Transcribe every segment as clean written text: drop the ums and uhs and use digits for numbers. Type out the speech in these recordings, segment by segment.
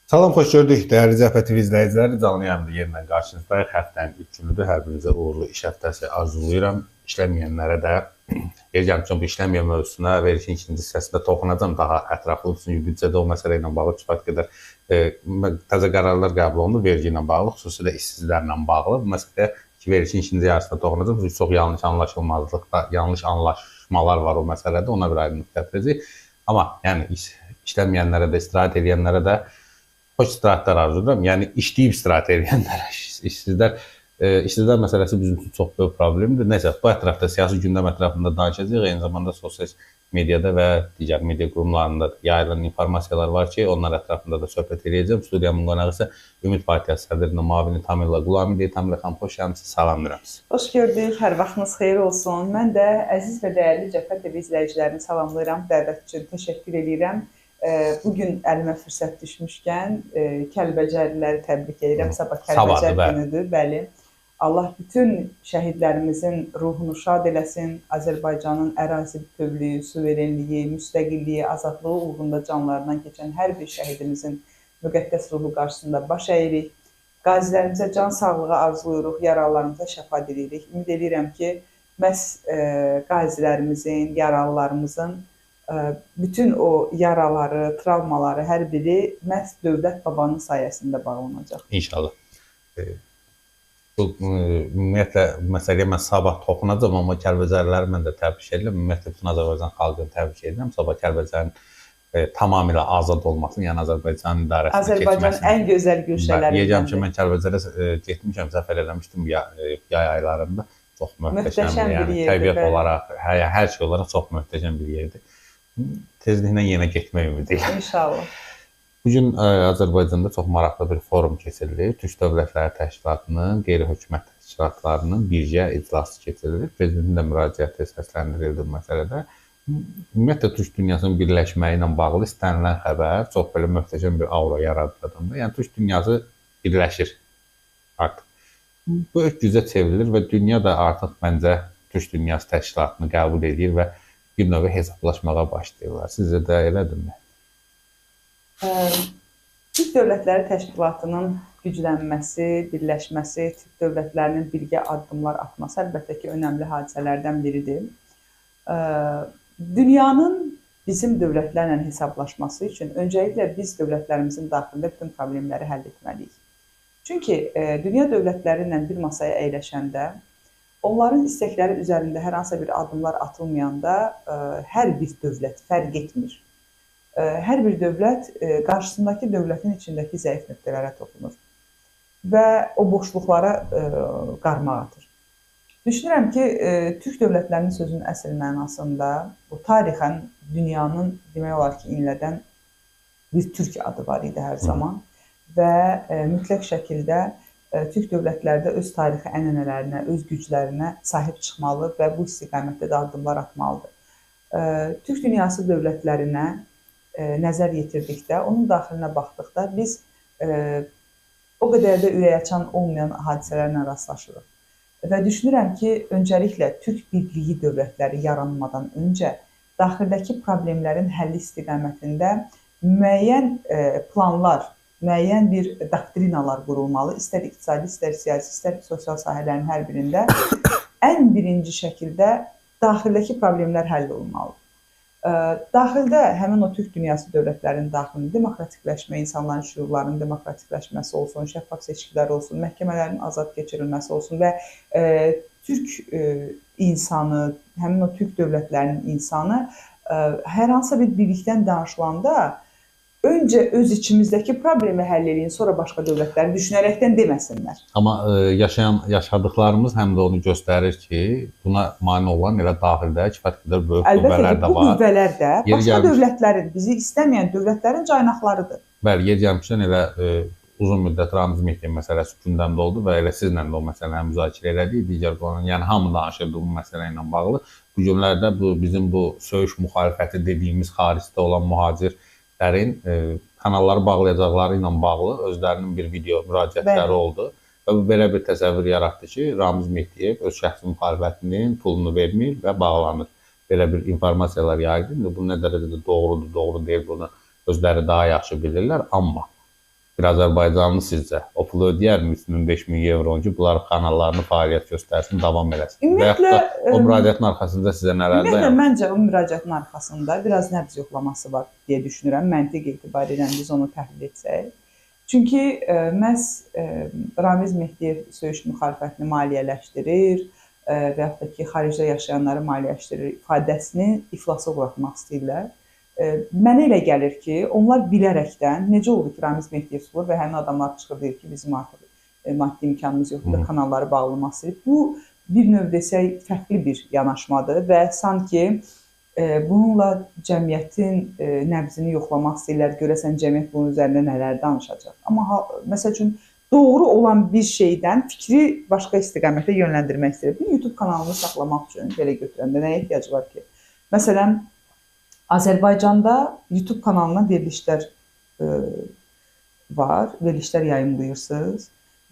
Salam, xoş gördük. Dəyərli Cəbhə TV izləyiciləri, canlı yayımda yenə qarşınızdayıq. Həftənin ilk günüdür. Hər birinizə uğurlu iş həftəsi arzulayıram. İşləməyənlərə də gəlmişəm bu işləməyən mövzusuna verilişin ikinci hissəsində toxunacağam. Daha ətraflı çünki büdcədə o məsələ ilə bağlı kifayət qədər təzə qərarlar qəbul olundu, vergi ilə bağlı, xüsusilə işsizlərlə bağlı. Bu məsələyə verilişin ikinci yarısında toxunacağam. Çünki çox yanlış anlaşılmazlıqda, yanlış anlaşmalar var o məsələdə. Ona bir aydınlıq gətirəcəyik. Amma yəni işləməyənlərə də, istirahət edənlərə də xoş istirahətlər arzulayıram. Yəni işləyib istirahət edənlərə, işsizlər məsələsi bizim üçün çox böyük problemdir. Nəsə, bu ətrafda siyasi gündəm ətrafında danışacağıq. Eyni zamanda sosial mediada və digər media qurumlarında yayılan informasiyalar var ki, onlar ətrafında da söhbət edəcəm. Studiyamın qonağı isə Ümid Partiyası sədrinin müavini Tamila Qulamidir. Tamila xanım, xoş gəlmisiniz, salamlayıram sizi. Xoş gördük, hər vaxtınız xeyir olsun. Mən də əziz və dəyərli Cəbhə TV izləyicilərini salamlayıram, dəvət üçün təşəkkür edirəm. Bugün əlimə fürsət düşmüşkən Kəlbəcərliləri təbrik edirəm. Sabah Kəlbəcər günüdür, bəli. Allah bütün şəhidlərimizin ruhunu şad eləsin. Azərbaycanın ərazi bütövlüyü, suverenliyi, müstəqilliyi, azadlığı uğrunda canlarından keçən hər bir şəhidimizin müqəddəs ruhu qarşısında baş əyirik. Qazilərimizə can sağlığı arzulayırıq, yaralılarımıza şəfa diləyirik. Ümid edirəm ki, məhz qazilərimizin, yaralılarımızın bütün o yaraları, travmaları hər biri məhz dövlət babanın sayəsində bağlanacaq. İnşallah. Ümumiyyətlə, məsələyə mən sabah toxunacağım, amma Kəlbəcərliləri mən də təbrik edirəm. Ümumiyyətlə, bütün Azərbaycan xalqını təbrik edirəm. Sabah Kəlbəcərin tamamilə azad olmasını, yəni Azərbaycanın idarəsinə keçməsini. Azərbaycanın ən gözəl güşələrindən. Yecəm ki, mən Kəlbəcərə getmişəm, səfər eləmişdim yay aylarında. Çox möhtəşəm bir yerdir. Təbiət olaraq, hər şey olaraq çox möhtəşəm bir yerdir. Tezliklə yenə getmək ümidiyəm. İnşallah. Bugün Azərbaycanda çox maraqlı bir forum keçirilir. Türk Dövlətləri Təşkilatının, qeyri-hökumət təşkilatlarının birgə iclası keçirilir. Prezidentin də müraciəti səsləndirildi bu məsələdə. Ümumiyyətlə, Türk dünyasının birləşməyi ilə bağlı istənilən xəbər çox belə möhtəşəm bir aura yaradır adamda. Yəni, Türk dünyası birləşir artıq. Böyük gücə çevrilir və dünya da artıq məncə Türk dünyası təşkilatını qəbul edir və bir növ hesablaşmağa başlayırlar. Sizcə də elədirmi? Türk Dövlətləri Təşkilatının güclənməsi, birləşməsi, Türk dövlətlərinin birgə addımlar atması əlbəttə ki, önəmli hadisələrdən biridir. Dünyanın bizim dövlətlərlə hesablaşması üçün öncəliklə biz dövlətlərimizin daxilində bütün problemləri həll etməliyik. Çünki dünya dövlətləri ilə bir masaya əyləşəndə, onların istəkləri üzərində hər hansı bir addımlar atılmayanda hər bir dövlət fərq etmir. Hər bir dövlət qarşısındakı dövlətin içindəki zəif nöqtələrə toxunur və o boşluqlara qarmaq atır. Düşünürəm ki, Türk dövlətlərinin sözünün əsl mənasında bu tarixən dünyanın demək olar ki, inlədən bir Türk adı var idi hər zaman və mütləq şəkildə Türk dövlətləri də öz tarixi ənənələrinə, öz güclərinə sahib çıxmalı və bu istiqamətdə də addımlar atmalıdır. Türk dünyası dövlətlərinə nəzər yetirdikdə, onun daxilinə baxdıqda biz o qədər də ürəkaçan olmayan hadisələrlə rastlaşırıq. Və düşünürəm ki, öncəliklə Türk birliyi dövlətləri yaranmadan öncə daxildəki problemlərin həlli istiqamətində müəyyən planlar, müəyyən bir doktrinalar qurulmalı, istər iqtisadi, istər siyasi, istər sosial sahələrin hər birində ən birinci şəkildə daxildəki problemlər həll olunmalıdır. Daxildə həmin o Türk dünyası dövlətlərinin daxilində demokratikləşmə, insanların şüurlarının demokratikləşməsi olsun, şəffaf seçkilər olsun, məhkəmələrin azad keçirilməsi olsun və Türk insanı, həmin o Türk dövlətlərinin insanı hər hansı bir birlikdən danışılanda öncə öz içimizdəki problemi həll edin, sonra başqa dövlətləri düşünərəkdən deməsinlər. Amma yaşadıqlarımız həm də onu göstərir ki, buna mane olan elə daxildə kifayət qədər böyük qüvvələr də var. Əlbəttə ki, bu qüvvələr də başqa dövlətlərin, bizi istəməyən dövlətlərin caynaqlarıdır. Bəli, yer gəlmişdən elə uzun müddət Ramiz Mehdi məsələsi gündəmdə oldu və elə sizlə də o məsələni müzakirə elədik. Digər qonun, yəni hamı danışırdı bu məsələ ilə bağlı. Bu günlərdə bizim bu söyüş müxalifəti dediyimiz xaricdə olan mühacirlərin kanalları bağlayacaqları ilə bağlı özlərinin bir video müraciətləri oldu. Və bu belə bir təsəvvür yaratdı ki, Ramiz Mehdiyev öz şəxsi müxalifətinin pulunu vermir və bağlanır. Belə bir informasiyalar yayıldı. Bu nə dərəcədə doğrudur, doğru deyil, bunu özləri daha yaxşı bilirlər. Amma bir Azərbaycanlı sizcə o pulu ödəyərmi 3000-5000 euro ki, bunlar kanallarını fəaliyyət göstərsin, davam eləsin? Ümumiyyətlə, və yaxud da o müraciətin arxasında sizə nələr ümumiyyətlə, dayanır? məncə o müraciətin arxasında biraz nəbz yoxlaması var deyə düşünürəm. Məntiq etibarilə biz onu təhlil etsək. Çünki məhz Ramiz Mehdiyev söyüş müxalifətini maliyyələşdirir və yaxud da ki, xaricdə yaşayanları maliyyələşdirir ifadəsini iflasa uğratmaq istəyirlər. Mənə elə gəlir ki, onlar bilərəkdən necə oldu ki, Ramiz Mehdiyev tutulur və həmin adamlar çıxır deyir ki, bizim artıq maddi imkanımız yoxdur da kanalları bağlamaq istəyir. Bu, bir növ desək, fərqli bir yanaşmadır və sanki bununla cəmiyyətin nəbzini yoxlamaq istəyirlər, görəsən cəmiyyət bunun üzərində nələr danışacaq. Amma məsəl üçün doğru olan bir şeydən fikri başqa istiqamətə yönləndirmək istəyir. Bir YouTube kanalını saxlamaq üçün belə götürəndə nəyə ehtiyac var ki? Məsələn, Azərbaycanda YouTube kanalına verilişlər var, verilişlər yayımlayırsınız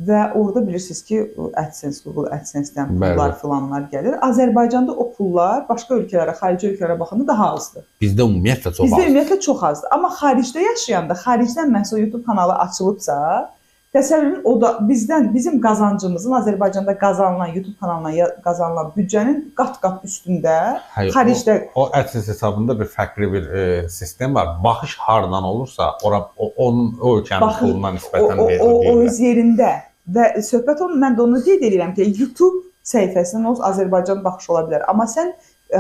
və orada bilirsiniz ki, AdSense, Google AdSense-dən pullar filanlar gəlir. Azərbaycanda o pullar başqa ölkələrə, xarici ölkələrə baxanda daha azdır. Bizdə ümumiyyətlə çox azdır. Bizdə ümumiyyətlə çox azdır. Amma xaricdə yaşayanda, xaricdən məhz o YouTube kanalı açılıbsa, təsəvvürün o da bizim qazancımızın Azərbaycanda qazanılan YouTube kanalına qazanılan büdcənin qat-qat üstündə xaricdə o AdSense hesabında bir fərqli bir sistem var. Baxış hardan olursa, onun ölkənin pulundan nisbətən verilir. O öz yerində və söhbət mən də onu qeyd edirəm ki, YouTube səhifəsindən o Azərbaycan baxışı ola bilər. Amma sən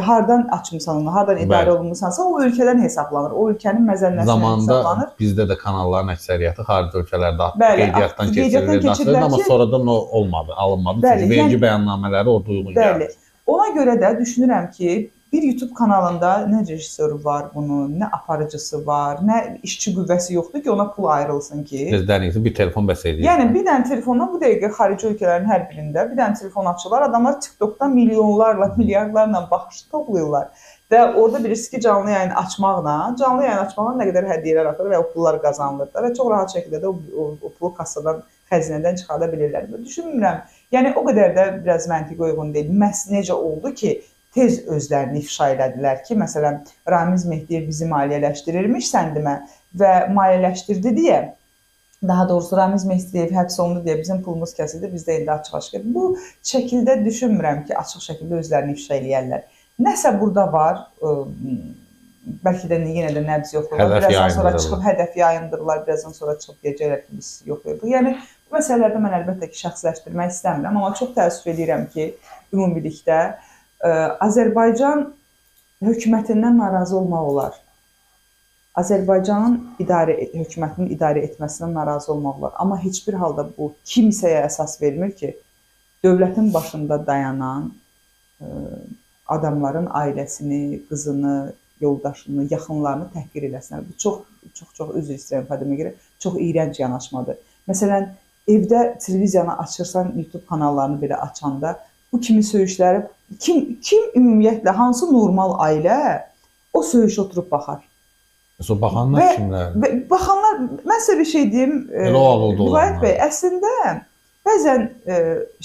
hardan açmısan onu, hardan idarə olunmusansa o ölkədən hesablanır. O ölkənin məzənnəsindən hesablanır. Zamanda bizdə də kanalların əksəriyyəti xarici ölkələrdə qeydiyyatdan keçirildi, amma sonradan o olmadı, alınmadı. Çünki vergi bəyannamələri orada uyğun gəlir. Ona görə də düşünürəm ki, bir YouTube kanalında nə rejissoru var bunun, nə aparıcısı var, nə işçi qüvvəsi yoxdur ki, ona pul ayrılsın ki. Bizdən bir telefon bəs edir. Yəni bir dənə telefonla bu dəqiqə xarici ölkələrin hər birində bir dənə telefon açırlar, adamlar TikTokda milyonlarla, milyardlarla baxış toplayırlar. Və orada bilirsiniz ki, canlı yayın açmaqla nə qədər hədiyyələr atır və o pullar qazanılır və çox rahat şəkildə də o pulu kassadan, xəzinədən çıxarda bilirlər. Düşünmürəm, yəni o qədər də biraz məntiqə uyğun deyil. Məhz necə oldu ki, tez özlərini ifşa elədilər ki, məsələn, Ramiz Mehdiyev bizi maliyyələşdirirmiş səndimə və maliyyələşdirdi deyə, daha doğrusu Ramiz Mehdiyev həbs olundu deyə bizim pulumuz kəsildi, biz də indi açıq-açıq. Bu şəkildə düşünmürəm ki, açıq şəkildə özlərini ifşa eləyərlər. Nəsə burada var, bəlkə də yenə də nəbz yoxdurlar, birazdan sonra çıxıb hədəf yayındırırlar, birazdan sonra çıxıb deyəcəklər ki, biz yoxlayırıq. Yəni, bu məsələlərdə mən əlbəttə ki, şəxsləşdirmək istəmirəm, amma çox təəssüf edirəm ki, ümumilikdə Azərbaycan hökumətindən narazı olmaq olar. Azərbaycanın hökumətinin idarə etməsindən narazı olmaq olar. Amma heç bir halda bu kimsəyə əsas vermir ki, dövlətin başında dayanan adamların ailəsini, qızını, yoldaşını, yaxınlarını təhqir eləsinlər. Bu çox üzr istəyirəm ifadəmə görə, çox iyrənc yanaşmadır. Məsələn, evdə televiziyanı açırsan, YouTube kanallarını belə açanda bu kimi söyüşləri kim ümumiyyətlə, hansı normal ailə o söyüşə oturub baxar? Baxanlar kimlər? Baxanlar, mən sizə bir şey deyim, Müvayət bəy, əslində bəzən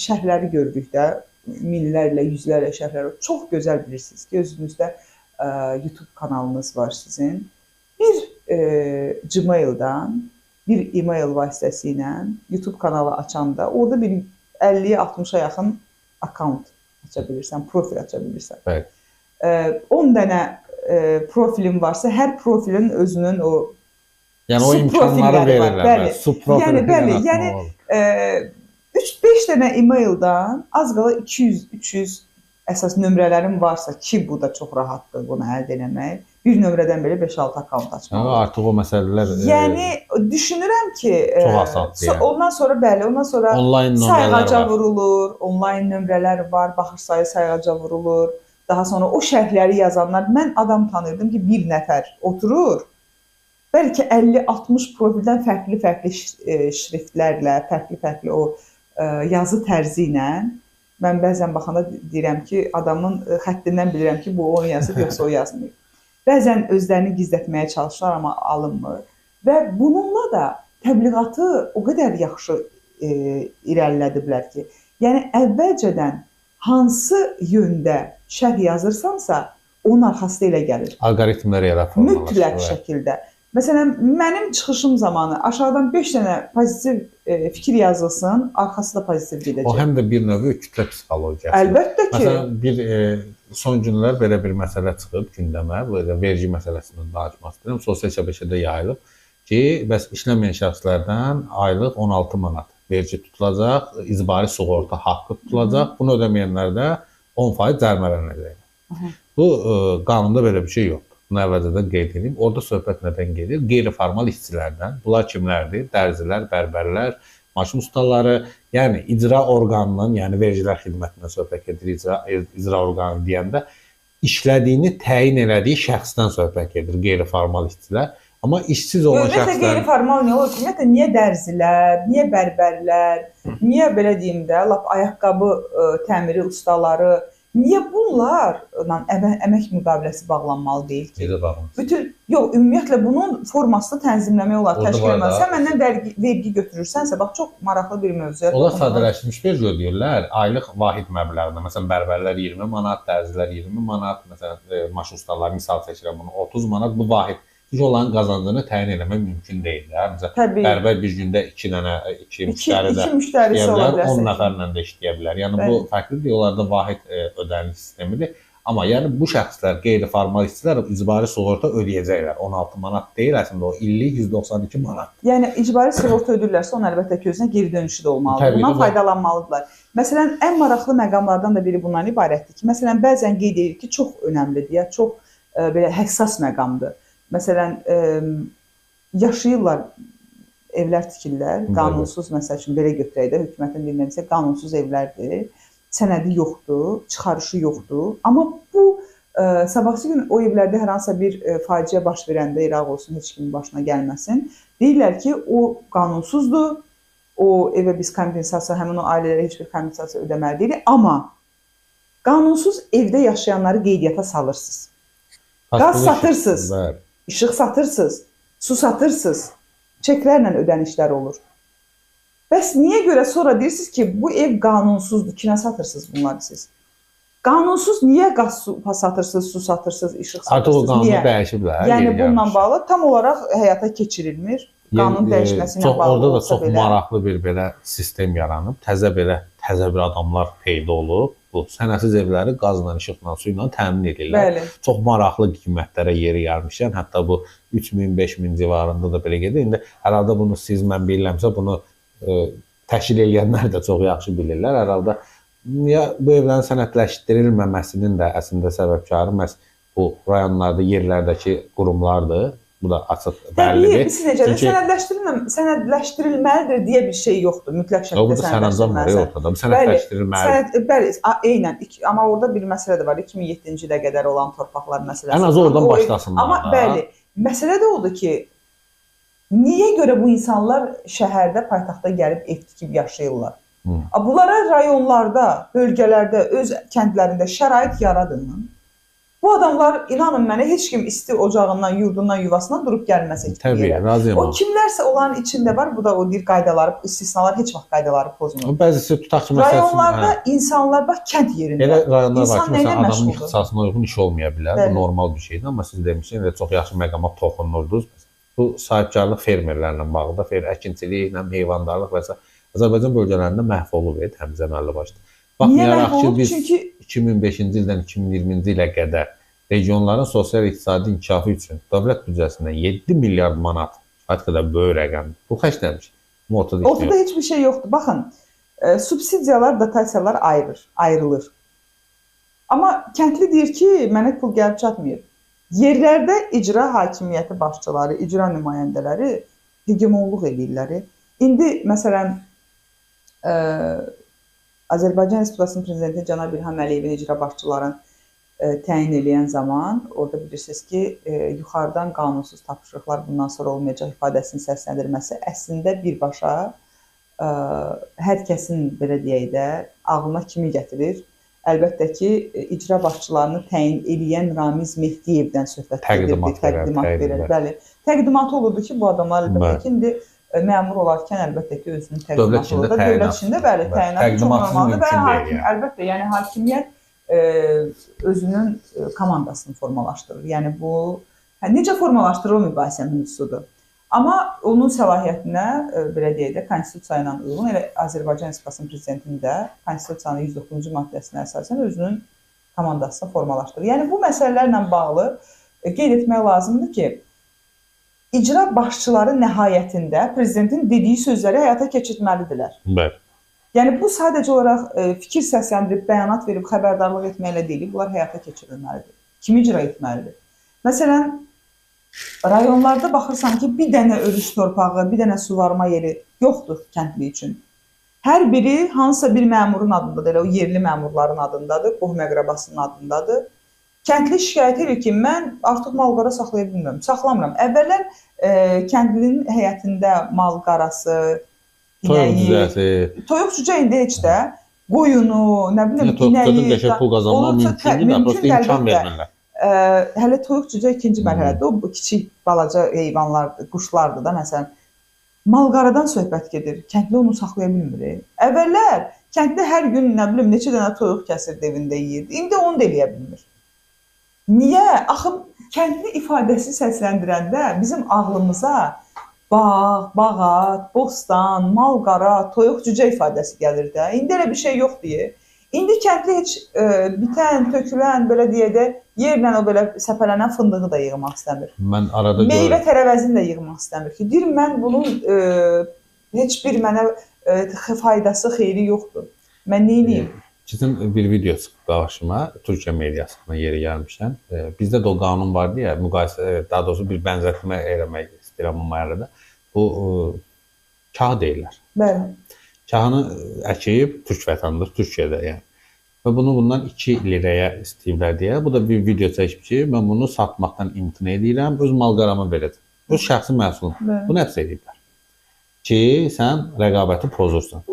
şərhləri gördükdə, minlərlə, yüzlərlə şərhləri çox gözəl bilirsiniz ki, özünüzdə YouTube kanalınız var sizin. Bir Gmail'dan, bir e-mail vasitəsilə YouTube kanalı açanda orada bir 50-yə 60-a yaxın account aça bilirsən, profil aça bilirsən. 10 dənə profilin varsa, hər profilin özünün o yəni o imkanları verirlər. Yəni 3-5 dənə e-maildan az qala 200-300 əsas nömrələrin varsa ki, bu da çox rahatdır bunu əldə eləmək. Bir nömrədən belə 5-6 account açmaq. Artıq o məsələlər... Yəni, düşünürəm ki, çox asandır. Ondan sonra sayğaca vurulur, onlayn nömrələr var, baxış sayı sayğaca vurulur. Daha sonra o şərhləri yazanlar, mən adam tanırdım ki, bir nəfər oturur, bəlkə 50-60 profildən fərqli-fərqli şriftlərlə, fərqli-fərqli o yazı tərzi ilə, mən bəzən baxanda deyirəm ki, adamın xəttindən bilirəm ki, bu onu yazıb, yoxsa o yazmıyor. Bəzən özlərini gizlətməyə çalışırlar, amma alınmır. Və bununla da təbliğatı o qədər yaxşı irəlilədiblər ki, yəni əvvəlcədən hansı yöndə şərh yazırsansa, onun arxasında elə gəlir. Algoritmlər yaratılmalı. Mütləq şəkildə. Məsələn, mənim çıxışım zamanı aşağıdan 5 dənə pozitiv fikir yazılsın, arxası da pozitiv gedəcək. O həm də bir növ kütlə psixologiyası. Əlbəttə ki. Məsələn, son günlər belə bir məsələ çıxıb gündəmə, belə vergi məsələsindən danışmaq istəyirəm. Sosial şəbəkədə yayılıb ki, bəs işləməyən şəxslərdən aylıq 16 manat vergi tutulacaq, icbari sığorta haqqı tutulacaq. Bunu ödəməyənlər də 10% cərimələnəcək. Bu qanunda belə bir şey yoxdur. Bunu əvvəlcədən qeyd edeyim. Orada söhbət nədən gedir? Qeyri-formal işçilərdən. Bunlar kimlərdir? Dərzilər, bərbərlər, maşın ustaları, yəni icra orqanının, yəni vergilər xidmətindən söhbət gedir. İcra orqanı deyəndə işlədiyini təyin elədiyi şəxsdən söhbət gedir. Qeyri-formal işçilər. Amma işsiz olan şəxslər... Ümumiyyətlə qeyri-formal nə olur? Ümumiyyətlə niyə dərzilər, niyə bərbərlər, niyə belə deyim də, lap ayaqqabı təmiri ustaları, niyə bunlarla əmək müqaviləsi bağlanmalı deyil ki? Necə bağlanmalı? Bütün, yox, ümumiyyətlə bunun formasını tənzimləmək olar, təşkil etməli. Sən məndən vergi götürürsənsə, bax, çox maraqlı bir mövzuya. Onlar sadələşmiş vergi ödəyirlər, aylıq vahid məbləğdə. Məsələn, bərbərlər 20 manat, dərzilər 20 manat, məsələn, maşın ustaları misal çəkirəm bunu 30 manat, bu vahid. Çünki onların qazancını təyin etmək mümkün deyil. Bərbər bir gündə 2 müştəri də işləyə bilər, 10 nəfərlə də işləyə bilər. Yəni bu fərqlidir, onlarda vahid ödəniş sistemidir. Amma yəni bu şəxslər qeyri-formal işçilər icbari sığorta ödəyəcəklər. 16 manat deyil, əslində o illik 192 manat. Yəni icbari sığorta ödəyirlərsə, onun əlbəttə ki, özünə geri dönüşü də olmalıdır. Bundan faydalanmalıdırlar. Məsələn, ən maraqlı məqamlardan da biri bundan ibarətdir ki, məsələn, bəzən qeyd edilir ki, çox önəmlidir, ya çox belə həssas məqamdır. Məsələn, yaşayırlar, evlər tikirlər, qanunsuz, məsəl üçün, belə götürək də, hökumətin dinləmirsə, qanunsuz evlərdir, sənədi yoxdur, çıxarışı yoxdur. Amma bu, sabahsı gün o evlərdə hər hansısa bir faciə baş verəndə, iraq olsun, heç kimin başına gəlməsin, deyirlər ki, o qanunsuzdur, o evə biz kompensasiya, həmin o ailələrə heç bir kompensasiya ödəməli deyilik, amma qanunsuz evdə yaşayanları qeydiyyata salırsınız. Qaz satırsınız. İşıq satırsınız, su satırsınız, çeklərlə ödənişlər olur. Bəs niyə görə sonra deyirsiniz ki, bu ev qanunsuzdur, kimə satırsınız bunları siz? Qanunsuz niyə qaz satırsınız, su satırsınız, işıq satırsınız? Artıq o qanunu dəyişiblər. Yəni bununla bağlı tam olaraq həyata keçirilmir. Qanun dəyişməsi ilə bağlı orada da çox maraqlı bir belə sistem yaranıb. Təzə bir adamlar peyda olub. Bu sənədsiz evləri qazla, işıqla, su ilə təmin edirlər. Bəli. Çox maraqlı qiymətlərə yeri gəlmişlər. Hətta bu 3000, 5000 civarında da belə gedir. İndi hər halda bunu siz mən bilirəmsə, bunu təşkil edənlər də çox yaxşı bilirlər. Hər halda bu evlərin sənədləşdirilməməsinin də əslində səbəbkarı məhz bu rayonlarda, yerlərdəki qurumlardır. Bu da açıq bəllidir. Sənədləşdirilməlidir deyə bir şey yoxdur. Mütləq şəkildə sənədləşdirilməlidir. Sənədləşdirilməlidir. Bəli, eynən. Amma orada bir məsələ də var. 2007-ci ilə qədər olan torpaqlar məsələsi. Ən azı oradan başlasınlar. Amma bəli, məsələ də odur ki, niyə görə bu insanlar şəhərdə, paytaxtda gəlib ev tikib yaşayırlar? Bunlara rayonlarda, bölgələrdə, öz kəndlərində şərait yaradın. Bu adamlar, inanın mənə, heç kim isti ocağından, yurdundan, yuvasından durub gəlməsə ki, yerə. O kimlərsə onların içində var, bu da o deyir qaydaları, istisnalar heç vaxt qaydaları pozmur. Bəzisi tutaq ki, məsələn, rayonlarda insanlar bax, kənd yerində. Elə rayonlar var ki, məsələn, adamın ixtisasına uyğun iş olmaya bilər, bu normal bir şeydir. Amma siz demişsiniz, çox yaxşı məqama toxunurdunuz. Bu sahibkarlıq fermerlərlə bağlı, əkinçiliklə, heyvandarlıq və s. Azərbaycan bölgələrində məhv olub, Həmzə müəllim başda. Baxmayaraq ki, biz 2005-ci ildən 2020-ci ilə qədər regionların sosial-iqtisadi inkişafı üçün dövlət büdcəsindən 7 milyard manat, kifayət qədər böyük rəqəmdir. Bu xərclənmiş. Ortada heç bir şey yoxdur. Baxın, subsidiyalar, dotasiyalar ayrılır. Amma kəndli deyir ki, mənə pul gəlib çatmır. Yerlərdə icra hakimiyyəti başçıları, icra nümayəndələri hegemonluq edirlər. İndi, məsələn, Azərbaycan Respublikasının Prezidenti Cənab İlham Əliyevin icra başçılarını təyin edən zaman, orada bilirsiniz ki, yuxarıdan qanunsuz tapşırıqlar bundan sonra olmayacaq ifadəsinin səsləndirməsi əslində birbaşa hər kəsin, belə deyək də, ağlına kimi gətirir. Əlbəttə ki, icra başçılarını təyin edən Ramiz Mehdiyevdən söhbət verir. Bəli, təqdimatı olurdu ki, bu adamlar əlbəttə ki, indi məmur olarkən əlbəttə ki, özünün təqdimatı olur. Dövlət içində, bəli, təyinat çox normaldır. Bəli, əlbəttə, yəni hakimiyyət özünün komandasını formalaşdırır. Yəni bu, Necə formalaşdırılır mübahisə mövzusudur. Amma onun səlahiyyətinə, belə deyək də, konstitusiya ilə uyğun, elə Azərbaycan Respublikasının prezidentinin də konstitusiyanın 109-cu maddəsinə əsasən özünün komandasını formalaşdırır. Yəni bu məsələlərlə bağlı qeyd etmək lazımdır ki, icra başçıları nəhayətində prezidentin dediyi sözləri həyata keçirməlidirlər. Bəli. Yəni bu sadəcə olaraq fikir səsləndirib, bəyanat verib, xəbərdarlıq etməklə deyil, bunlar həyata keçirilməlidir. Kim icra etməlidir? Məsələn, rayonlarda baxırsan ki, bir dənə örüş torpağı, bir dənə suvarma yeri yoxdur kəndli üçün. Hər biri hansısa bir məmurun adındadır, elə o yerli məmurların adındadır, qohum-əqrəbasının adındadır. Kəndli şikayət edir ki, mən artıq mal-qara saxlaya bilmirəm, saxlamıram. Əvvəllər kəndlinin həyətində mal-qarası, toyuq cücə indi heç də qoyunu, nə bilim, inəyi, pul qazanmaq mümkündür də, prosta imkan vermirlər. Hələ toyuq cücə ikinci mərhələdə, o kiçik balaca heyvanlardır, quşlardır da, məsələn. Mal-qaradan söhbət gedir, kəndli onu saxlaya bilmir. Əvvəllər kəndli hər gün, nə bilim, neçə dənə toyuq kəsirdi, evində yeyirdi, indi onu da eləyə bilmir. Niyə? Axı, kəndli ifadəsi səsləndirəndə bizim ağlımıza bağ, bağat, bostan, mal-qara, toyuq cücə ifadəsi gəlir də. İndi elə bir şey yoxdur. İndi kəndli heç bitən, tökülən, belə deyək də, yerlə o belə səpələnən fındığı da yığmaq istəmir. Mən arada meyvə tərəvəzini də yığmaq istəmir ki, deyir, mən bunun heç bir mənə faydası, xeyri yoxdur. Mən nə edeyim? Keçən bir video çıxdı qarşıma, Türkiyə mediasına yeri gəlmişdən. Bizdə də o qanun vardı ya, müqayisə, daha doğrusu bir bənzətmə eləmək istəyirəm bu mərhələdə. Bu kah deyirlər. Bəli. Kahını əkib türk vətəndaşı Türkiyədə yəni. Və bunu bundan 2 liraya istəyirlər deyə. Bu da bir video çəkib ki, mən bunu satmaqdan imtina edirəm, öz mal-qaramı verəcəm. Öz şəxsi məhsulum. Bunu həbs ediblər. Ki, sən rəqabəti pozursan.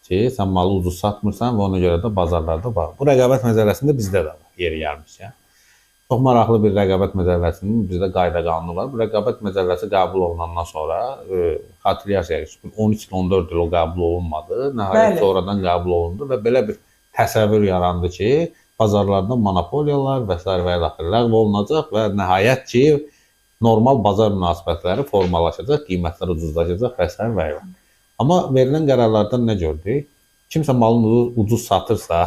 Ki, sən malı ucuz satmırsan və ona görə də bazarlarda var. Bu rəqabət məzəlləsində bizdə də var, yeri gəlmiş. Yəni. Çox maraqlı bir rəqabət məzəlləsinin bizdə qayda qanunu var. Bu rəqabət məzəlləsi qəbul olunandan sonra xatırlayarsınız ki, 13 il, 14 il o qəbul olunmadı. Nəhayət sonradan qəbul olundu və belə bir təsəvvür yarandı ki, bazarlarda monopoliyalar və s. və ilaxır ləğv olunacaq və nəhayət ki, normal bazar münasibətləri formalaşacaq, qiymətlər ucuzlaşacaq və s. və ilaxır. Amma verilən qərarlardan nə gördük? Kimsə malını ucuz satırsa,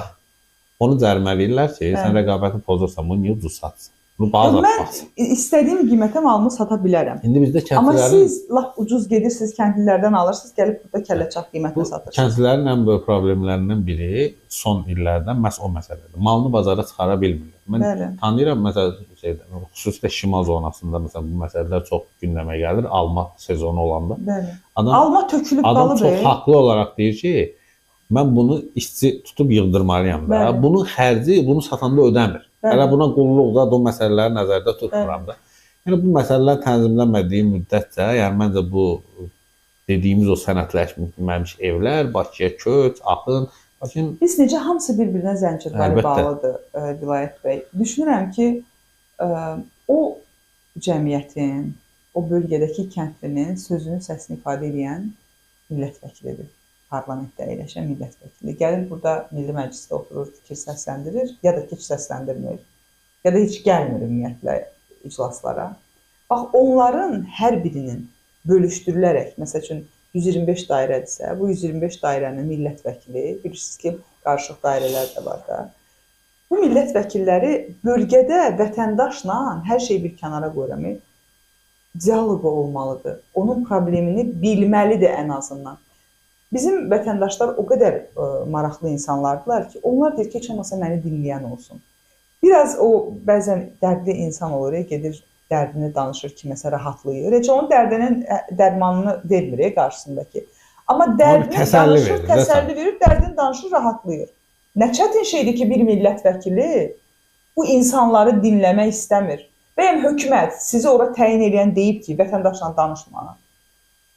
onu cərimələyirlər ki, sən rəqabəti pozursan, bunu niyə ucuz satsın? Bunu bazar baxsın. Mən istədiyim qiymətə malımı sata bilərəm. İndi bizdə kəndlilərin... Amma siz lap ucuz gedirsiniz, kəndlilərdən alırsınız, gəlib burada kəlləçap qiymətlə satırsınız. Kəndlilərin ən böyük problemlərindən biri son illərdən məhz o məsələdir. Malını bazara çıxara bilmirlər. Mən tanıyıram, məsələn, xüsusilə şimal zonasında məsələn, bu məsələlər çox gündəmə gəlir, alma sezonu olanda. Alma tökülüb qalıb. Adam çox haqlı olaraq deyir ki, mən bunu işçi tutub yığdırmalıyam da. Bunun xərci bunu satanda ödəmir. Hələ buna qulluqda o məsələləri nəzərdə tutmuram da. Yəni bu məsələlər tənzimlənmədiyi müddətcə, yəni məncə bu dediyimiz o sənədləşməmiş evlər, Bakıya köç, axın, lakin biz necə hamısı bir-birinə zəncirləri bağlıdır Vilayət bəy. Düşünürəm ki, o cəmiyyətin, o bölgədəki kəndlinin sözünü, səsini ifadə edən millət vəkilidir. Parlamentdə əyləşən millət vəkili. Gəlir burada Milli Məclisdə oturur, fikir səsləndirir, ya da ki, heç səsləndirmir, ya da heç gəlmir ümumiyyətlə iclaslara. Bax, onların hər birinin bölüşdürülərək, məsəl üçün 125 dairədirsə, bu 125 dairənin millət vəkili, bilirsiniz ki, qarışıq dairələr də var da. Bu millət vəkilləri bölgədə vətəndaşla hər şeyi bir kənara qoyuram, dialoq olmalıdır. Onun problemini bilməlidir ən azından. Bizim vətəndaşlar o qədər maraqlı insanlardılar ki, onlar deyir ki, heç olmasa məni dinləyən olsun. Biraz o, bəzən dərdli insan olur, gedir, dərdini danışır ki, məsələn, rahatlayır. Heç onun dərdinin dərmanını vermir qarşısındakı. Amma dərdini danışır, təsəlli verir, dərdini danışır, rahatlayır. Nə çətin şeydir ki, bir millət vəkili bu insanları dinləmək istəmir. Bəyəm hökumət sizi ora təyin edən deyib ki, vətəndaşla danışma,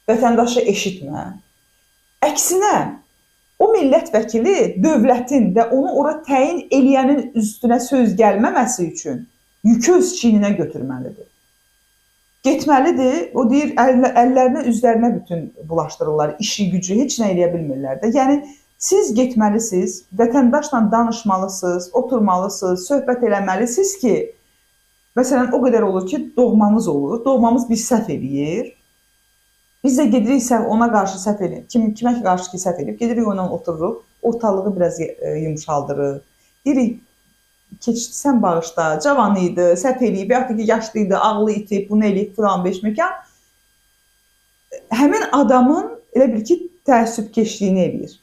vətəndaşı eşitmə. Əksinə, o millət vəkili dövlətin və onu ora təyin eləyənin üstünə söz gəlməməsi üçün yükü öz çiyninə götürməlidir. Getməlidir, o deyir, əllərinə, üzlərinə bütün bulaşdırırlar, işi, gücü, heç nə eləyə bilmirlər də. Yəni, siz getməlisiniz, vətəndaşla danışmalısınız, oturmalısınız, söhbət eləməlisiniz ki, Məsələn, o qədər olur ki, doğmamız olur. Doğmamız bir səhv eləyir. Biz də gedirik ona qarşı səhv eləyir. Kimə qarşı ki səhv eləyib, gedirik onunla otururuq, ortalığı biraz yumşaldırıq. Deyirik, keçdi, sən bağışla, cavan idi, səhv eləyib, yaxud ki, yaşlı idi, ağlı itib, bunu eləyib, filan beş mekan. Həmin adamın elə bil ki, təəssübkeşliyini eləyir.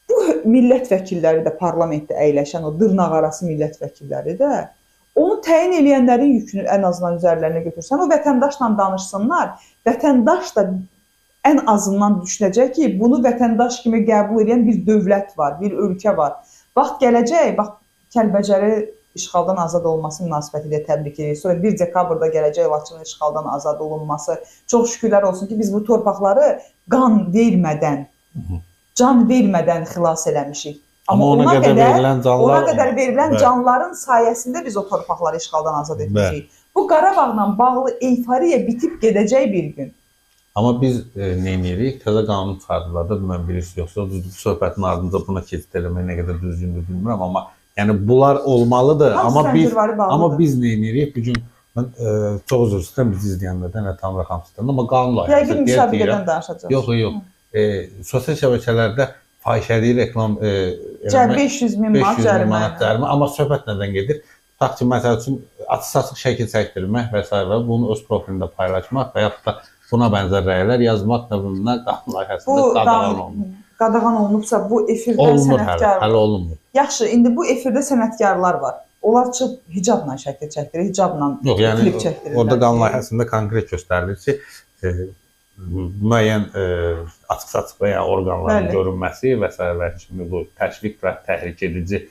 Bu millət vəkilləri də parlamentdə əyləşən, o dırnaqarası millət vəkilləri də onu təyin eləyənlərin yükünü ən azından üzərlərinə götürsən, o vətəndaşla danışsınlar, vətəndaş da ən azından düşünəcək ki, bunu vətəndaş kimi qəbul edən bir dövlət var, bir ölkə var. Vaxt gələcək, bax, Kəlbəcəri işğaldan azad olması münasibətilə təbrik edirik. Sonra 1 dekabrda gələcək Laçının işğaldan azad olunması. Çox şükürlər olsun ki, biz bu torpaqları qan vermədən, can vermədən xilas eləmişik. Amma ona qədər verilən canların sayəsində biz o torpaqları işğaldan azad etmişik. Bu Qarabağla bağlı euforiya bitib gedəcək bir gün. Amma biz nə edirik? Təzə qanun çıxardılar da, mən bilirsiniz, yoxsa söhbətin ardınca buna keçid eləmək nə qədər düzgündür bilmirəm, amma yəni bunlar olmalıdır. Amma biz nə edirik? Bu gün mən çox üzr istəyirəm bizi izləyənlərdən, nə tam rəqəmsizdən, amma qanun layihəsi yəqin müsabiqədən danışacağıq. Yox. Sosial şəbəkələrdə fahişəlik reklam 500.000 manat cərimə, amma söhbət nədən gedir? Tutaq ki, məsəl üçün açıq-saçıq şəkil çəkdirmək və s. bunu öz profilində paylaşmaq və yaxud da buna bənzər rəylər yazmaq növündə qanun layihəsində qadağan olunur. Qadağan olunubsa, bu efirdə sənətkar... Hələ olunmur. Yaxşı, indi bu efirdə sənətkarlar var. Onlar çıxıb hicabla şəkil çəkdirir, hicabla klip çəkdirirlər. Orada qanun layihəsində konkret göstərilir ki, müəyyən açıq-saçıq və ya orqanların görünməsi və s. və kimi bu təşviq və təhrik edici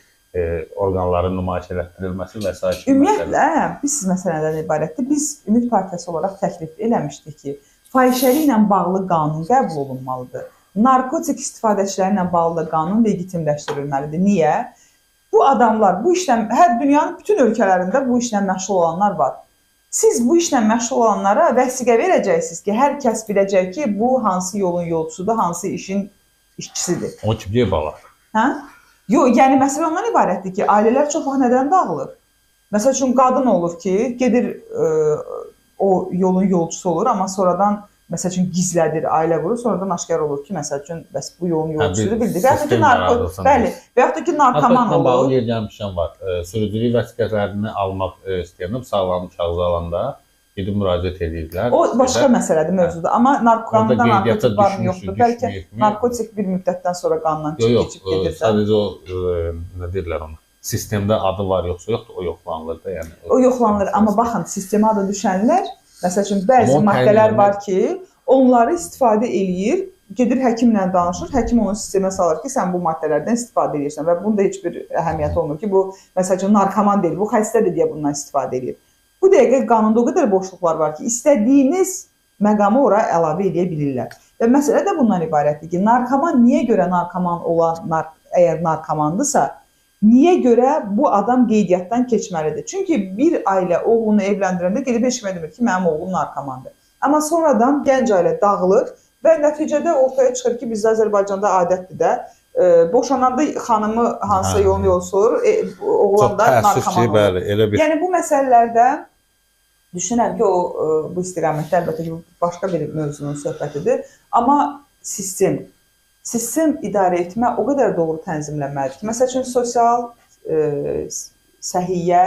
orqanların nümayiş elətdirilməsi və s. Ümumiyyətlə, biz məsələdən ibarətdir. Biz Ümid Partiyası olaraq təklif eləmişdik ki, fahişəliklə bağlı qanun qəbul olunmalıdır. Narkotik istifadəçiləri ilə bağlı da qanun legitimləşdirilməlidir. Niyə? Bu adamlar, bu işlə, dünyanın bütün ölkələrində bu işlə məşğul olanlar var. Siz bu işlə məşğul olanlara vəsiqə verəcəksiniz ki, hər kəs biləcək ki, bu hansı yolun yolçusudur, hansı işin işçisidir. O kimi bağlar. Hə? Yox, yəni məsələ ondan ibarətdir ki, ailələr çox vaxt nədən dağılır? Məsəl üçün, qadın olur ki, gedir o yolun yolçusu olur, amma sonradan məsəl üçün gizlədir, ailə qurur, sonradan aşkar olur ki, məsəl üçün bəs bu yolun yolçusudur bildik. Və yaxud da ki, narkoman olur. Bağlı yer gəlmişən var. Sürücülük vəsiqələrini almaq istəyəndə, sağlamlıq kağızı alanda gedib müraciət edirlər. O başqa məsələdir, mövzudur. Amma qanunda narkotik var mı, yoxdur? Bəlkə narkotik bir müddətdən sonra qanundan keçib gedirsə. Sadəcə o, nə deyirlər ona? Sistemdə adı var, yoxsa yoxdur, o yoxlanılır da. O yoxlanılır, amma baxın, sistemə adı düşənlər, məsəl üçün, bəzi maddələr var ki, onları istifadə eləyir, gedir həkimlə danışır, həkim onu sistemə salır ki, sən bu maddələrdən istifadə edirsən və bunda heç bir əhəmiyyəti olmur ki, bu, məsəl üçün, narkoman deyil, bu xəstədir deyə bundan istifadə edir. Bu dəqiqə qanunda o qədər boşluqlar var ki, istədiyiniz məqamı ora əlavə edə bilirlər. Və məsələ də bundan ibarətdir ki, narkoman niyə görə narkoman olan, əgər narkomandırsa, niyə görə bu adam qeydiyyatdan keçməlidir? Çünki bir ailə oğlunu evləndirəndə gedib heç kimə demir ki, mənim oğlum narkomandır. Amma sonradan gənc ailə dağılır və nəticədə ortaya çıxır ki, bizdə Azərbaycanda adətdir də, boşananda xanımı hansısa yolun yolçusu olur, oğlan da narkoman olur. Yəni bu məsələlərdə düşünürəm ki, bu istiqamətdə əlbəttə ki, başqa bir mövzunun söhbətidir. Amma sistem idarə etmə o qədər doğru tənzimlənməlidir ki, məsəl üçün sosial, səhiyyə,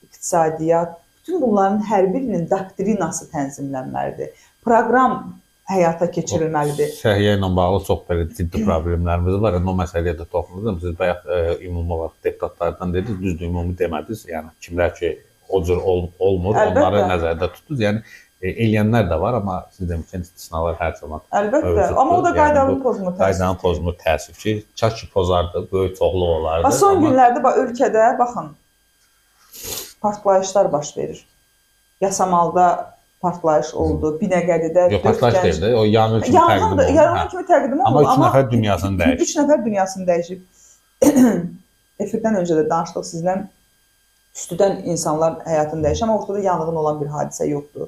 iqtisadiyyat, bütün bunların hər birinin doktrinası tənzimlənməlidir. Proqram həyata keçirilməlidir. Səhiyyə ilə bağlı çox belə ciddi problemlərimiz var. O məsələyə də toxunurdum. Siz bayaq ümumi olaraq deputatlardan dediniz, düzdür, ümumi demədiniz. Yəni kimlər ki, o cür olmur, onları nəzərdə tutunuz. Yəni eləyənlər də var, amma siz demişkən istisnalar hər zaman. Əlbəttə, amma o da qaydanın pozmur. Qaydanın pozmur təəssüf ki, çaq ki pozardı, böyük çoxluq olardı. Son günlərdə ölkədə, baxın, partlayışlar baş verir. Yasamalda partlayış oldu, Binəqədidə 4 gənc... Partlayış deyil də, o yanğın kimi təqdim oldu. Yanğın kimi təqdim oldu, amma 3 nəfər dünyasını dəyişib. 3 nəfər dünyasını dəyişib. Efirdən öncə də danışdıq sizlə, üstüdən insanlar həyatını dəyişir, amma ortada yanğın olan bir hadisə yoxdur.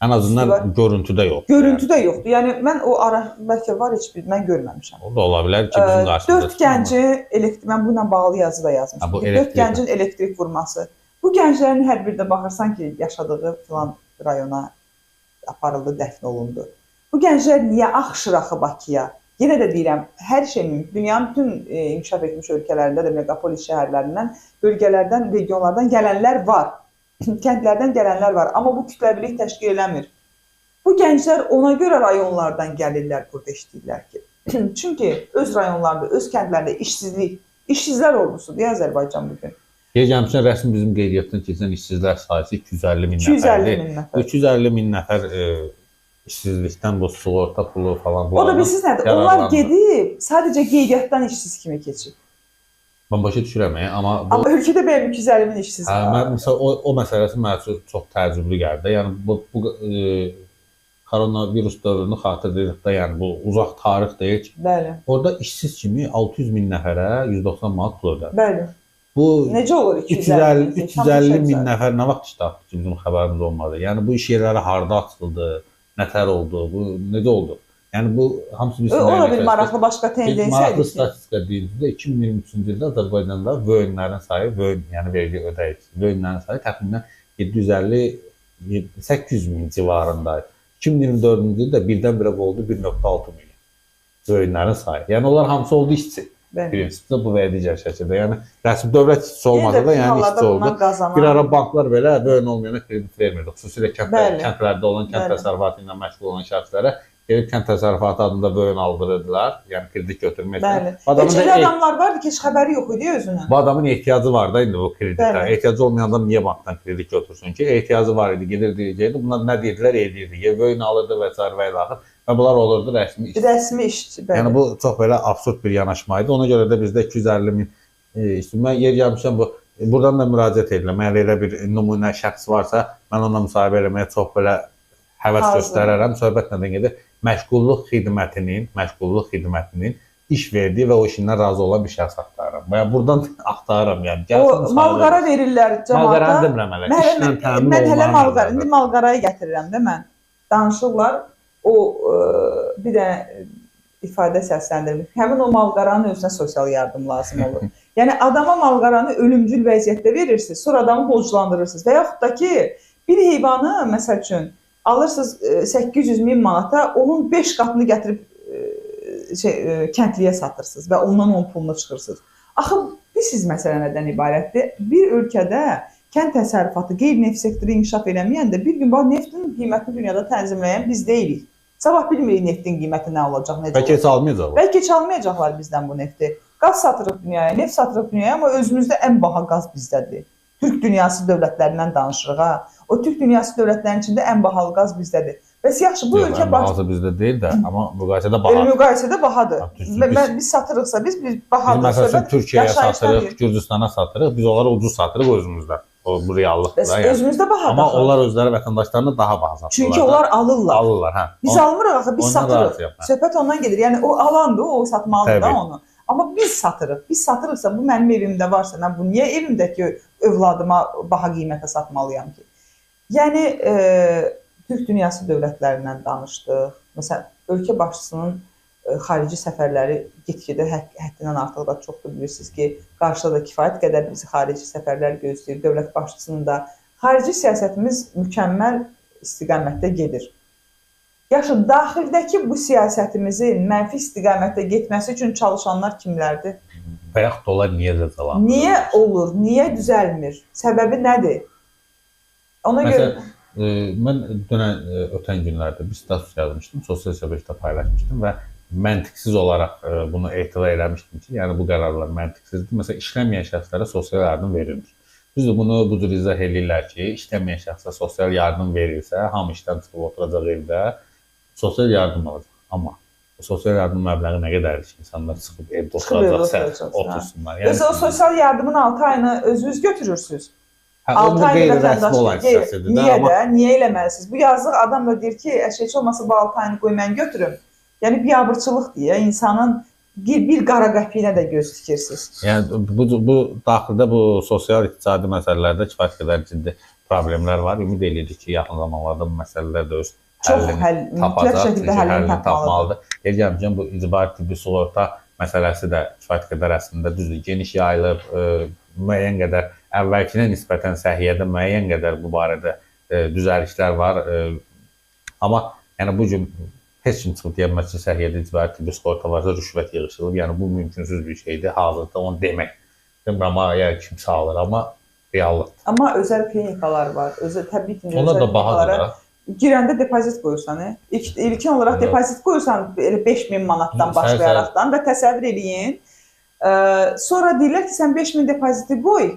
Ən azından görüntüdə yoxdur. Görüntüdə yoxdur. Yəni, mən o ara, bəlkə var, heç bir, mən görməmişəm. O da ola bilər ki, bizim qarşımızda. 4 gəncin, mən bununla bağlı yazı da yazmışdım. 4 gəncin elektrik vurması. Bu gənclərin hər biri də baxırsan ki, yaşadığı filan rayona aparıldı, dəfn olundu. Bu gənclər niyə axışır axı Bakıya? Yenə də deyirəm, hər şey mümkün. Dünyanın bütün inkişaf etmiş ölkələrində də megapolis şəhərlərindən, bölgələrdən, regionlardan gələnlər var. Kəndlərdən gələnlər var, amma bu kütləvilik təşkil eləmir. Bu gənclər ona görə rayonlardan gəlirlər, burada işləyirlər ki. Çünki öz rayonlarında, öz kəndlərində işsizlər ordusudur Azərbaycan bugün. Gəlmişən rəsmi bizim qeydiyyatdan keçən işsizlər sayısı 250 min 250 min nəfər. 250 min nəfər işsizlikdən bu sığorta pulu falan. O da bilirsiniz nədir? Onlar gedib sadəcə qeydiyyatdan işsiz kimi keçib. Mən başa düşürəm, amma ölkədə belə 250 min işsiz var. Mən məsəl o məsələsi mənə çox təəccüblü gəldi. Yəni bu koronavirus dövrünü xatırlayırıq da, yəni bu uzaq tarix deyil ki. Bəli. Orada işsiz kimi 600 min nəfərə 190 manat pul ödədi. Bəli. Bu necə olur 350 min nəfər nə vaxt iştirak etdi ki, bizim xəbərimiz olmadı. Yəni bu iş yerləri harda açıldı, nətər oldu, bu necə oldu? Yəni bu hamısı bir o da bir maraqlı başqa tendensiya idi. Maraqlı statistika deyildi. 2023-cü ildə Azərbaycanda vəonların sayı, yəni vergi ödəyici vəonların sayı təxminən 750-800 min civarındaydı. 2024-cü ildə birdən-birə oldu 1.6 milyon vəonların sayı. Yəni onlar hamısı oldu işçi. Prinsipdə bu və digər şəkildə. Yəni rəsmi dövlət işçisi olmasa da, yəni işçi oldu. Bir ara banklar belə vəon olmayana kredit vermirdi. Xüsusilə kəndlərdə olan, kənd təsərrüfatı ilə məşğul olan şəxslərə gelib kənd təsərrüfatı adında vəon aldırırdılar. Yəni kredit götürmək üçün. Elə adamlar vardı ki, heç xəbəri yox idi özünün. Bu adamın ehtiyacı var da indi bu kreditə. Ehtiyacı olmayan adam niyə bankdan kredit götürsün ki? Ehtiyacı var idi, gedirdi. Bunlar nə deyirdilər, edirdi. Vəon alırdı və s. və ilaxır. Və bunlar olurdu rəsmi işçi. Rəsmi işçi, bəli. Yəni bu çox belə absurd bir yanaşma idi. Ona görə də bizdə 250 min işçi. Mən yer gəlmişəm bu, buradan da müraciət edirəm. Əgər elə bir nümunə şəxs varsa, mən onunla müsahibə eləməyə çox belə həvəs göstərərəm. Söhbət nədən gedir? Məşğulluq xidmətinin iş verdiyi və o işindən razı olan bir şəxs axtarıram. Yəni buradan axtarıram, yəni. O malqara verirlər cəmaata. Malqara demirəm hələ. İşlə təmin mən hələ malqara, indi malqarayı gətirirəm də mən. Danışırlar. O bir də ifadə səsləndirmək. Həmin o malqaranın özünə sosial yardım lazım olur. Yəni adama malqaranı ölümcül vəziyyətdə verirsiniz, sonra adamı borclandırırsınız. Və yaxud da ki, bir heyvanı məsəl üçün alırsınız 800 min manata, onun 5 qatını gətirib kəndliyə satırsınız və ondan onun pulunu çıxırsınız. Axı bilirsiniz məsələ nədən ibarətdir? Bir ölkədə kənd təsərrüfatı, qeyri-neft sektoru inkişaf eləməyəndə bir gün neftin qiymətini dünyada tənzimləyən biz deyilik. Sabah bilmirik neftin qiyməti nə olacaq, necə olacaq. Bəlkə heç almayacaqlar. Bəlkə heç almayacaqlar bizdən bu nefti. Qaz satırıq dünyaya, neft satırıq dünyaya, amma özümüzdə ən baha qaz bizdədir. Türk dünyası dövlətlərindən danışırıq ha. O Türk dünyası dövlətlərinin içində ən bahalı qaz bizdədir. Bəs yaxşı, bu ölkə bazı bizdə deyil də, amma müqayisədə bahadır. Müqayisədə bahadır. Biz satırıqsa biz bahadır. Biz məsələn Türkiyəyə satırıq, Gürcüstana satırıq, biz onlara ucuz satırıq özümüzdə. O bu reallıqdır. Özümüzdə bahadır. Amma onlar özləri vətəndaşlarına daha baha satırlar. Çünki onlar alırlar. Alırlar, hə. Biz almırıq axı, biz satırıq. Söhbət ondan gedir. Yəni o alandır, o satmalıdır da onu. Amma biz satırıq. Biz satırıqsa bu mənim evimdə varsa, mən bu niyə evimdəki övladıma baha qiymətə satmalıyam ki? Yəni Türk dünyası dövlətlərindən danışdıq. Məsələn, ölkə başçısının xarici səfərləri get-gedə həddindən artıq da çoxdur, bilirsiniz ki, qarşıda da kifayət qədər bizi xarici səfərlər gözləyir. Dövlət başçısının da xarici siyasətimiz mükəmməl istiqamətdə gedir. Yaxşı, daxildəki bu siyasətimizin mənfi istiqamətdə getməsi üçün çalışanlar kimlərdir? Və yaxud onlar niyə cəzalanır? Niyə olur, niyə düzəlmir? Səbəbi nədir? Ona görə... Mən ötən günlərdə bir status yazmışdım, sosial şəbəkədə paylaşmışdım və məntiqsiz olaraq bunu etiraz eləmişdim ki, yəni bu qərarlar məntiqsizdir. Məsələn, işləməyən şəxslərə sosial yardım verilmir. Düzdür, bunu bu cür izah edirlər ki, işləməyən şəxsə sosial yardım verilsə, hamı işdən çıxıb oturacaq evdə, sosial yardım alacaq. Amma sosial yardım məbləği nə qədərdir ki, insanlar çıxıb evdə oturacaq, otursunlar. Özü o sosial yardımın 6 ayını özünüz götürürsünüz. 6 ay vətəndaş niyə də, niyə eləməlisiniz? Bu yazıq adam da deyir ki, heç olmasa bu 6 ayını qoy mən götürüm. Yəni biabırçılıq deyə insanın bir qara qəpiyinə də göz tikirsiniz. Yəni bu daxildə bu sosial-iqtisadi məsələlərdə kifayət qədər ciddi problemlər var. Ümid edirik ki, yaxın zamanlarda bu məsələlər də öz həllini tapacaq, Gəlmişəm bu icbari tibbi sığorta məsələsi də kifayət qədər əslində düzdür, geniş yayılıb, müəyyən qədər əvvəlkinə nisbətən səhiyyədə müəyyən qədər bu barədə düzəlişlər var. Amma yəni bu gün heç kim çıxıb deyəməz ki, səhiyyədə icbari tibbi sığorta varsa rüşvət yığışılıb. Yəni bu mümkünsüz bir şeydir. Hazırda onu demək. Demirəm, yəni kimsə alır, amma reallıqdır. Amma özəl klinikalar var. Təbii ki, onlar da bahadır. Girəndə depozit qoyursan, ilkin olaraq depozit qoyursan 5000 manatdan başlayaraqdan və təsəvvür eləyin. Sonra deyirlər ki, sən 5000 depoziti qoy.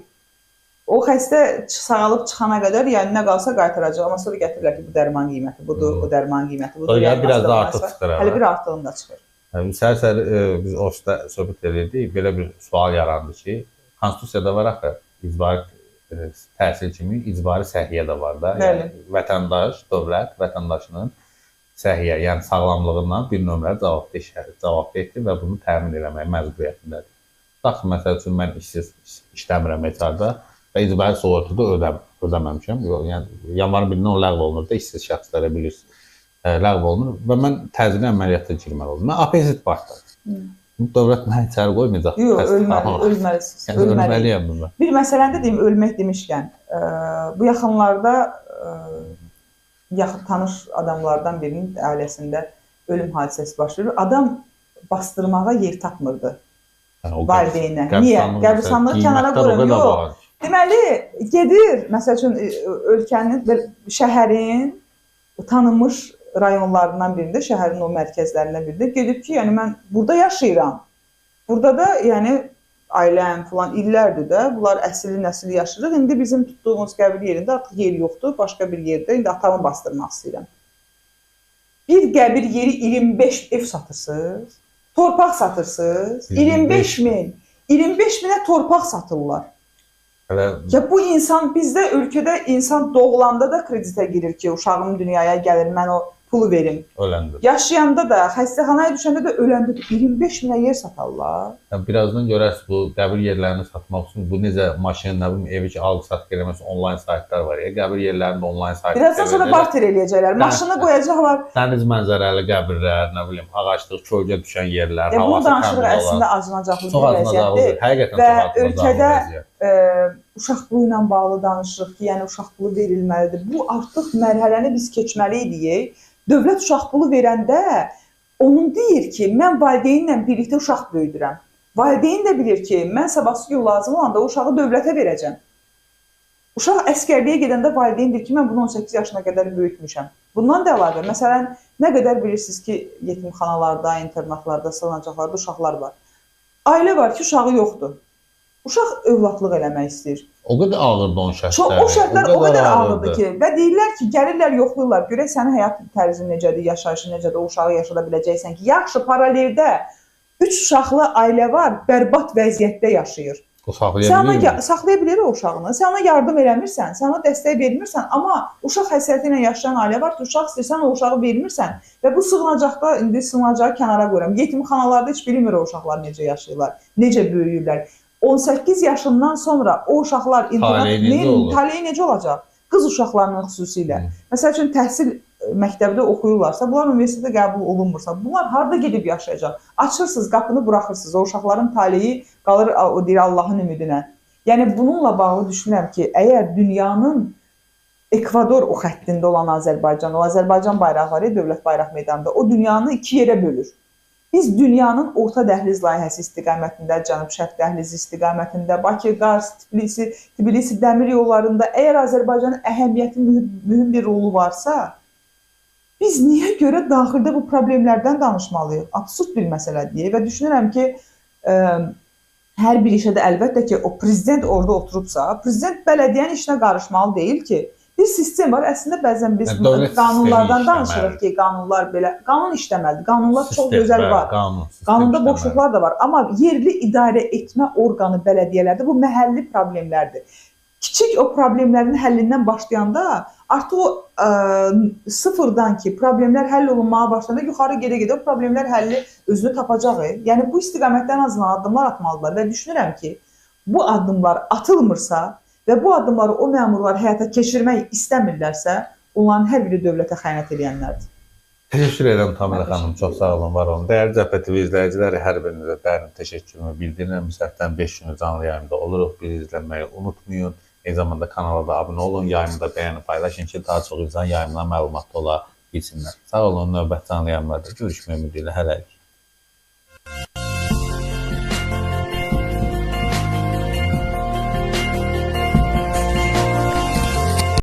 O xəstə sağalıb çıxana qədər, yəni nə qalsa qaytaracaq. Amma sonra gətirirlər ki, bu dərman qiyməti budur, o dərman qiyməti budur. Yəni biraz da artıq çıxır. Hələ bir artığım da çıxır. Səhər biz ofisdə söhbət edirdik, belə bir sual yarandı ki, konstitusiyada var axı icbari təhsil kimi icbari səhiyyə də var da. Yəni vətəndaş, dövlət vətəndaşının səhiyyə, yəni sağlamlığından bir nömrə cavabdehdir və bunu təmin etmək məcburiyyətindədir. Tutaq ki, məsəl üçün mən işləmirəm HR-da və icbari sığortada ödəməmişəm. Yəni yanvarın 1-dən o ləğv olunur da, işsiz şəxslərə bilirsiniz, ləğv olunur və mən təcili əməliyyata girməli oldum. Mən apendit başladım. Dövlət məni içəri qoymayacaq. Yox, ölməlisiniz. Ölməliyəm bunu. Bir məsələndə deyim, ölmək demişkən, bu yaxınlarda yaxın tanış adamlardan birinin ailəsində ölüm hadisəsi baş verir. Adam bastırmağa yer tapmırdı valideynə. Niyə? Qəbristanlığı kənara qoyur. Yox. Deməli, gedir, məsəl üçün, ölkənin, şəhərin tanınmış rayonlarından birində, şəhərin o mərkəzlərindən birində gedib ki, yəni mən burada yaşayıram. Burada da, yəni ailəm falan illərdir də, bunlar əsli-nəsli yaşayırıq. İndi bizim tutduğumuz qəbir yerində artıq yer yoxdur, başqa bir yerdə. İndi atamı bastırmaq istəyirəm. Bir qəbir yeri 25 ev satırsınız, torpaq satırsınız, 25 min. 25 minə torpaq satırlar. Ya bu insan, bizdə ölkədə insan doğulanda da kreditə girir ki, uşağım dünyaya gəlir, mən o pulu verim. Öləndə. Yaşayanda da, xəstəxanaya düşəndə də öləndə də 25 minə yer satarlar. Birazdan görərsiniz bu qəbir yerlərini satmaq üçün bu necə maşın, nə bilim, evi ki, alıb-satıq eləmək üçün onlayn saytlar var ya. Qəbir yerlərində onlayn saytlar. Birazdan sonra barter eləyəcəklər. Maşını qoyacaqlar. Dəniz mənzərəli qəbirlər, nə bilim, ağaclıq, kölgə düşən yerlər, havası təmiz olan. Bu danışıq əslində acınacaqlı bir vəziyyətdir. Həqiqətən çox acınacaqlı vəziyyət. Uşaq pulu ilə bağlı danışırıq ki, yəni uşaq pulu verilməlidir. Bu artıq mərhələni biz keçməli idik. Dövlət uşaq pulu verəndə onun deyir ki, mən valideynlə birlikdə uşaq böyüdürəm. Valideyn də bilir ki, mən sabahsı gün lazım olanda o uşağı dövlətə verəcəm. Uşaq əskərliyə gedəndə valideyn deyir ki, mən bunu 18 yaşına qədər böyütmüşəm. Bundan da əlavə, məsələn, nə qədər bilirsiniz ki, yetimxanalarda, internatlarda, sığınacaqlarda uşaqlar var. Ailə var ki, uşağı yoxdur. Uşaq övladlıq eləmək istəyir. O qədər ağırdır onun şərtləri. O şərtlər o qədər ağırdır ki, və deyirlər ki, gəlirlər, yoxlayırlar, görək sənin həyat tərzin necədir, yaşayışın necədir, o uşağı yaşada biləcəksən ki, yaxşı, paraleldə 3 uşaqlı ailə var, bərbad vəziyyətdə yaşayır. O saxlaya bilir o uşağını, sən ona yardım eləmirsən, sən ona dəstək vermirsən, amma uşaq həsrəti ilə yaşayan ailə var ki, uşaq istəyirsən, o uşağı vermirsən və bu sığınacaqda, indi sığınacağı kənara qoyuram. Yetimxanalarda heç bilmir o uşaqlar necə yaşayırlar, necə böyüyürlər. 18 yaşından sonra o uşaqlar taleyi necə olacaq? Qız uşaqlarının xüsusilə. Məsəl üçün, təhsil məktəbdə oxuyurlarsa, bunlar universitetə qəbul olunmursa, bunlar harada gedib yaşayacaq? Açırsınız, qapını buraxırsınız, o uşaqların taleyi qalır Allahın ümidinə. Yəni, bununla bağlı düşünürəm ki, əgər dünyanın Ekvador o xəttində olan Azərbaycan, o Azərbaycan bayrağı var ya, dövlət bayraq meydanında, o dünyanı 2 yerə bölür. Biz dünyanın orta dəhliz layihəsi istiqamətində, Cənub-Şərq dəhlizi istiqamətində, Bakı, Qars, Tbilisi dəmir yollarında əgər Azərbaycanın əhəmiyyəti mühüm bir rolu varsa, biz niyə görə daxildə bu problemlərdən danışmalıyıq? Absurd bir məsələdir və düşünürəm ki, hər bir işə də əlbəttə ki, o prezident orada oturubsa, prezident bələdiyyənin işinə qarışmalı deyil ki, bir sistem var. Əslində bəzən biz qanunlardan danışırıq ki, qanunlar belə, qanun işləməlidir. Qanunlar çox gözəl var. Qanunda boşluqlar da var. Amma yerli idarə etmə orqanı bələdiyyələrdə bu məhəlli problemlərdir. Kiçik o problemlərin həllindən başlayanda artıq o sıfırdan ki, problemlər həll olunmağa başlayanda yuxarı gedə-gedə o problemlər həlli özünü tapacaq. Yəni bu istiqamətdən azından addımlar atmalıdırlar və düşünürəm ki, bu addımlar atılmırsa və bu addımları o məmurlar həyata keçirmək istəmirlərsə, onların hər biri dövlətə xəyanət edənlərdir. Təşəkkür edirəm Tamilə Mən xanım, təşəkkür çox sağ edirəm. olun, var olun. Dəyərli Cəbhə TV izləyiciləri, hər birinizə dərin təşəkkürümü bildirirəm. Biz həftənin 5 günü canlı yayımda oluruq. Bizi izləməyi unutmayın. Eyni zamanda kanala da abunə olun, yayımı da bəyənib paylaşın ki, daha çox insan yayımdan məlumatlı ola bilsinlər. Sağ olun, növbəti canlı yayımlarda görüşmək ümidi ilə hələlik.